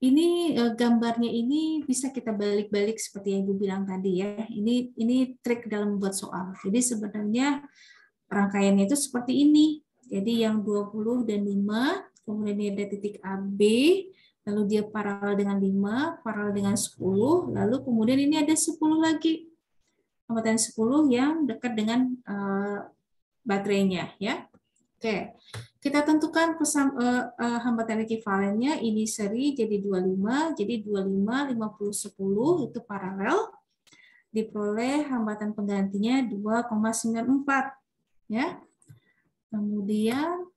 ini gambarnya ini bisa kita balik-balik seperti yang Ibu bilang tadi ya. Ini trik dalam membuat soal. Jadi sebenarnya rangkaiannya itu seperti ini. Jadi yang 20 dan 5, kemudian ini ada titik AB, lalu dia paralel dengan 5, paralel dengan 10, lalu kemudian ini ada 10 lagi. Hambatan 10 yang dekat dengan baterainya ya. Oke. Kita tentukan hambatan ekivalennya, ini seri jadi 25, jadi 25, 50, 10 itu paralel, diperoleh hambatan penggantinya 2,94 ya. Kemudian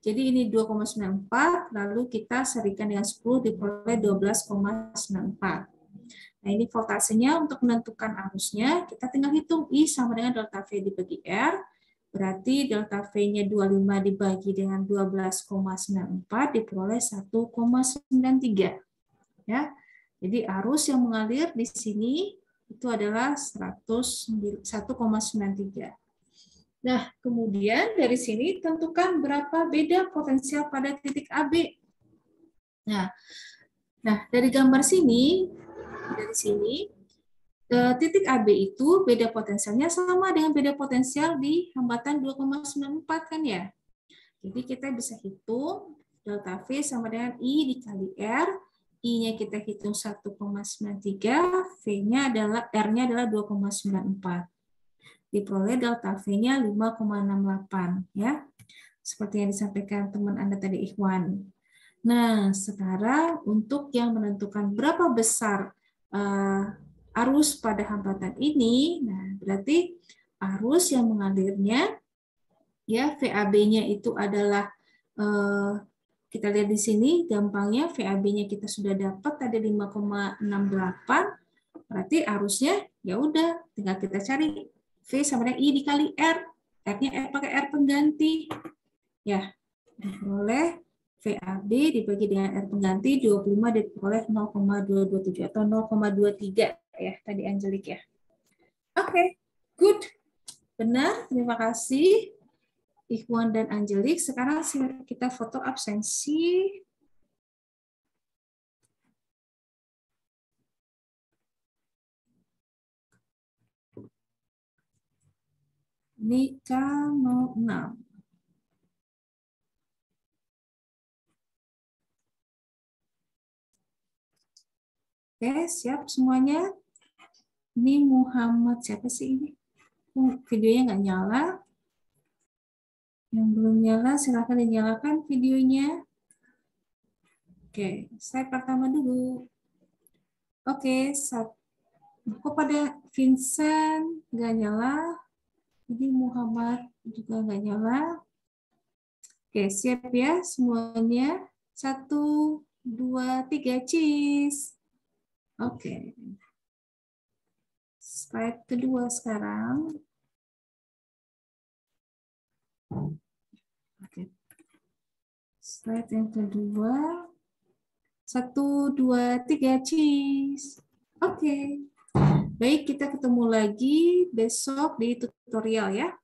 jadi ini 2,94, lalu kita serikan dengan 10 diperoleh 12,94. Nah ini voltasenya untuk menentukan arusnya, kita tinggal hitung I sama dengan delta V dibagi R. Berarti delta V-nya 25 dibagi dengan 12,94 diperoleh 1,93. Ya. Jadi arus yang mengalir di sini itu adalah 1,93. Nah, kemudian dari sini tentukan berapa beda potensial pada titik AB. Nah, dari gambar sini, titik AB itu beda potensialnya sama dengan beda potensial di hambatan 2,94 kan ya. Jadi kita bisa hitung delta V sama dengan I dikali R. I-nya kita hitung 1,93, V-nya adalah R-nya adalah 2,94. Diperoleh delta V-nya 5,68 ya. Seperti yang disampaikan teman Anda tadi Ikhwan. Nah, sekarang untuk yang menentukan berapa besar arus pada hambatan ini, nah berarti arus yang mengalirnya ya VAB-nya itu adalah kita lihat di sini gampangnya VAB-nya kita sudah dapat tadi 5,68, berarti arusnya ya udah tinggal kita cari V sama dengan I dikali R, R-nya pakai R pengganti ya, diperoleh VAB dibagi dengan R pengganti 25 diperoleh 0,227 atau 0,23 ya tadi Angelik ya. Oke, good. Benar, terima kasih Ikhwan dan Angelik. Sekarang kita foto absensi. Ini K06. Oke, siap semuanya? Ini Muhammad, siapa sih ini? Videonya nggak nyala. Yang belum nyala, silakan dinyalakan videonya. Oke, saya pertama dulu. Oke, kok pada Vincent nggak nyala? Jadi Muhammad juga nggak nyala. Oke, siap ya semuanya. 1, 2, 3, cheese. Oke. Slide kedua sekarang. Oke. Slide yang kedua. 1, 2, 3, cheese. Oke. Baik, kita ketemu lagi besok di tutorial ya.